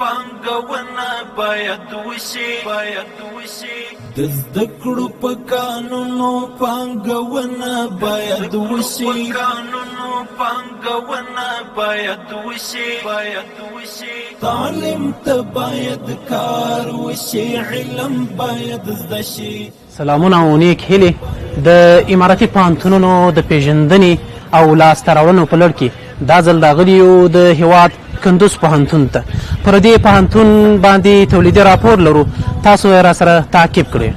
پانګونه باید وشي د زده کړو په قانونو پانګونه باید وشي تعلیم ته باید کار وشي علم باید زده شي. سلامونه او نیک هیلې د اماراتي پوهنتونونو د پیژندنې او لاسته راوړنو په لړ کې دا ځل راغلي یو د هېواد کندوز پوهنتون ته. پر دې پوهنتون باندې تولیدي راپور لرو، تاسو یې راسره تعقیب کړئ.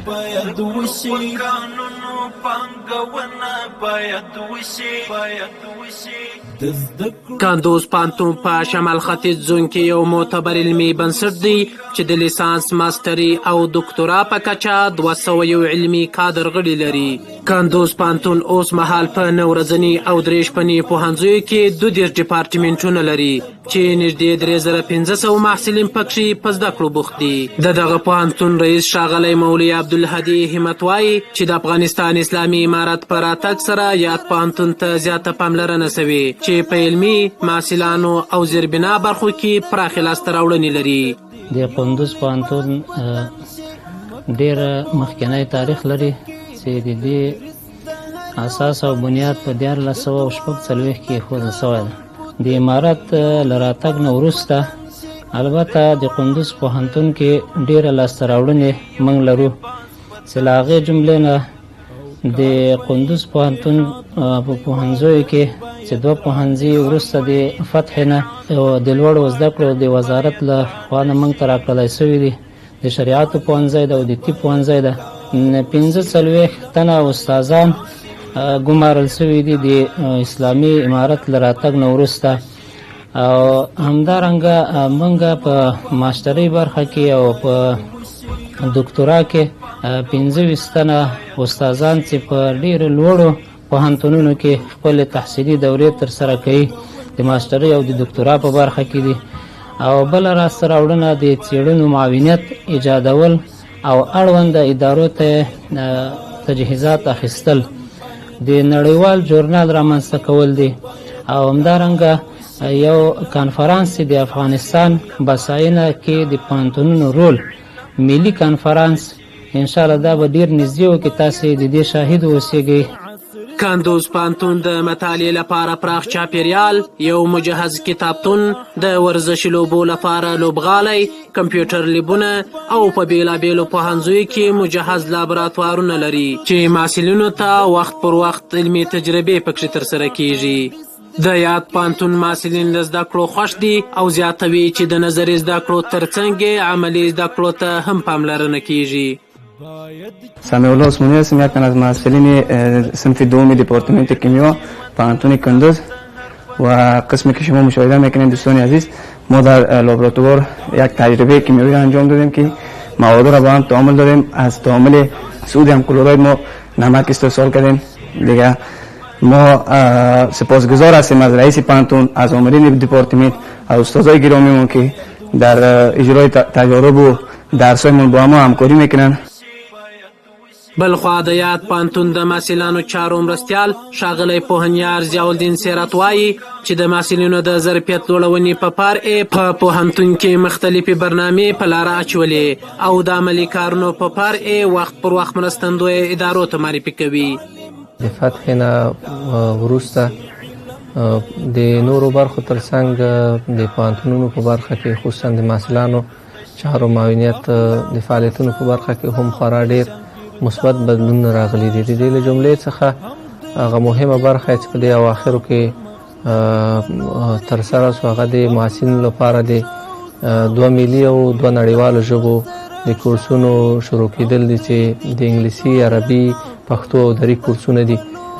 کندوز پوهنتون په شمال ختیځ زون کې یو معتبر علمي بنسټ دی چې د لیسانس، ماستري او دکتورا په کچه 201 علمي کادر غړي لري. کندوز پوهنتون اوس مهال په 9 ورځني او 3 شپني پوهنځیو کې 22 ډیپارټمنټونه لري چې نږدې 3500 محصلین پکې په زده کړو بوخت دي. دغه پوهنتون رئیس ښاغلی مولوي عبدالهادي همت وایي چې د افغانستان اسلامي امارت په راتګ سره یاد پوهنتون ته زیاته پاملرنه شوې چې په علمي، محصلانو او زیربنا برخو کې پراخې لاسته راوړنې لري. د کندوز پوهنتون ډېر مخکینی تاریخ لري چې د دې اساس او بنیاد په 1440 کې ایښودل شوی ده. د امارت له راتګ نه وروسته البته د کندوز پوهنتون کې ډېره لاسته راوړنې موږ لرو چې له هغې جملې نه د کندوز پوهنتون په پوهنځیو کې چې 2 پوهنځي وروسته د فتح نه د لوړو زده کړو د وزارت له خوا نه موږ ته راکړلی شوي دي. د شریعتو پوهنځی ده او د طب پوهنځی ده. 45 تنه استادان ګمارل شوي دي د اسلامي امارت له راتګ نه وروسته. او همدارنګه موږ په ماسټرۍ برخه کې او په دکتورا کې 25 تنه استادان چې په ډېرو لوړو پوهنتونونو کې خپل تحصیلي دورې ترسره کوي د ماسټرۍ او د دکتورا په برخه کې دي. او بله لاسته راوړنه د څېړنو معاونیت ایجادول او اړونده ادارو ته تجهیزات اخیستل، د نړیوال ژورنال رامنځته کول دي. او همدارنګه یو کانفرانس د افغانستان بساینه کې د پوهنتونونو رول ملي کانفرانس انشاءالله دا به ډېر نږدې و کې تاسې د دې شاهد اوسیږئ. کندوز پوهنتون د مطالعې لپاره پراخ چاپیریال، یو مجهز کتابتون، د ورزشي لوبو لپاره لوبغالی، کمپیوټر لیبونه او په بېلابېلو پوهنځیو کې مجهز لابراتوارونه لري چې محصلینو ته وخت پر وخت علمي تجربې پکې ترسره کیږي. د یاد پوهنتون محصلین له زده کړو خوښ دي او زیاتوي چې د نظري زده کړو ترڅنګ عملي زده کړو ته هم پاملرنه کیږي. سامع الله عثمانی هستم، یکم از محصلین صنف دوم دپارتمنت کیمیا پوهنتون کندوز و قسمی که شما مشاهده میکنید دوستان عزیز، ما در لابراتوار یک تجربه کیمیایی انجام دادیم که مواد را با هم تعامل دادیم. از تعامل سودیم کلراید ما نمک استحصال کردیم. دیگه ما سپاسگزار هستیم از رئیس پوهنتون، از آمرین دپارتمنت، از استادای گرامیمون که در اجرای تجارب و درسایمون با ما همکاری میکنن. بلخوا د یاد پوهنتون د محصلانو چارو مرستیال ښاغلی پوهنیار ضیاالدین سیرت وایي چې د محصلینو د ظرفیت لوړونې په فرع په پوهنتون کې مختلفې برنامې په لاره اچولې او د عملي کارونو په فرع وخت پر وخت مرستندویه ادارو ته معرفي کوي. د فتح نه وروسته د نورو برخو ترڅنګ د پوهنتونونو په برخه کې خصوصا د محصلانو چارو معاونیت د فعالیتونو په برخه کې هم خورا ډېر مثبت بدلون راغلي دي. د دې له جملې څخه هغه مهمه برخه چې په دې اواخرو کې ترسره شو هغه د محصلینو لپاره د 2 ملي او 2 نړیوالو ژبو د کورسونو شروع کېدل دي چې د انګلیسي، عربي، پښتو او دري کورسونه دي.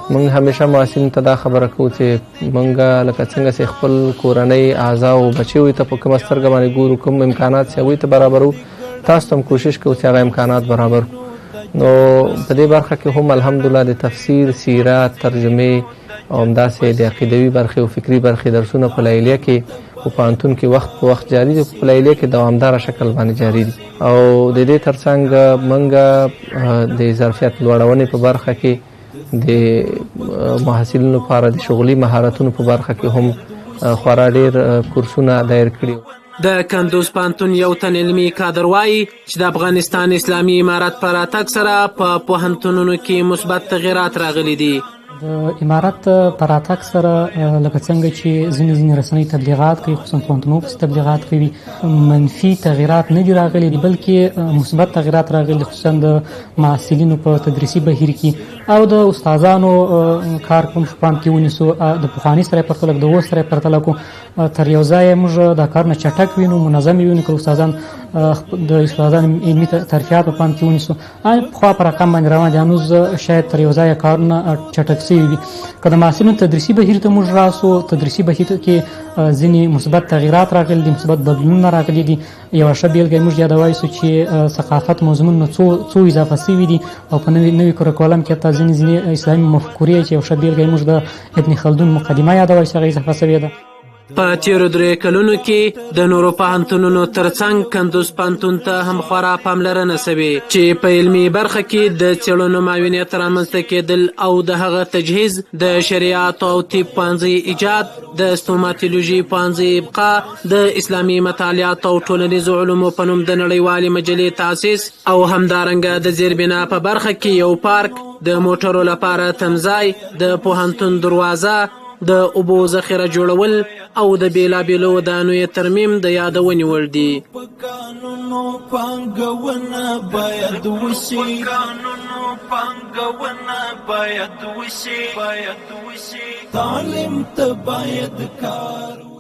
موږ همیشه محصلینو ته دا خبره کوو چې موږ لکه څنګه چې خپل کورنۍ اعضا او بچیو ته په کومه سترګه باندې ګورو، کوم امکانات چې هغوی ته برابرو، تاسو هم کوشش کوو چې هغه امکانات برابر کړو. نو په دې برخه کې هم الحمدلله د تفسیر، سیرت، ترجمې او همداسې د عقیدوي برخې او فکري برخې درسونه په لیلیه کې په پوهنتون کې وخت په وخت جاري دي، په لیلیه کې دوامداره شکل باندې جاري دي. او د دې ترڅنګ موږ د ظرفیت لوړونې په برخه کې د محصلینو لپاره د شغلي مهارتونو په برخه کې هم خورا ډېر کورسونه دایر کړي. د کندوز پوهنتون یو تن علمي کادر وایي چې د افغانستان اسلامي امارت په راتګ سره په پوهنتونونو کې مثبت تغیرات راغلي دي. د امارت په راتګ سره لکه څنګه چې ځینې رسنۍ تبلیغات کوي، خصوصا پوهنتونونو پسې تبلیغات کوي، منفي تغیرات نه دي راغلي بلکې مثبت تغیرات راغلي، خصوصا د محصلینو په تدریسي بهیر کې او د استادانو کار کوم پام کې ونیسو. د پخواني سره پرتله د اوس سره پرتله کو تر یو ځایه موږ دا کارونه چټک وینو، منظم وینو که استادان د استادانو علمي ترفیعات په پام کې ونیسو. پخوا په رقم باندې روان دي، هنوز شاید تر یو ځایه کارونه چټک سوي وي. که د محصلینو تدریسي بهیر ته موږ راسو، تدریسي بهیر کې ځینې مثبت تغیرات راغلي دي، مثبت بدلونونه راغلي دي. یوه ښه بېلګه موږ یادوای سو چې ثقافت مضمون څو اضافه سوي دي او په نوي کریکولم کې حتی ځینې اسلامي مفکورې چې یو ښه بېلګه موږ د ابن خلدون مقدمه یادوای سو، هغه اضافه سوې ده. په تیرو 3 کلونو کې د نورو پوهنتونونو ترڅنګ کندوز پوهنتون ته هم خورا پاملرنه سوې چې په علمي برخه کې د څېړنو معاونیت رامنځته کېدل او د هغه تجهیز، د شریعت او طب پوهنځي ایجاد، د ستوماتولوژي پوهنځي ابقا، د اسلامي مطالعات او ټولنیزو علومو په نوم د نړیوالې مجلې تاسیس او همدارنګه د زیربنا په برخه کې یو پارک، د موټرو لپاره تمځای، د پوهنتون دروازه، د اوبو ذخیره جوړول او د بیلابیلو ودانیو ترمیم د یادونې وړ دي. قانونو پانګونه باید وشي، تعلیم ته باید کار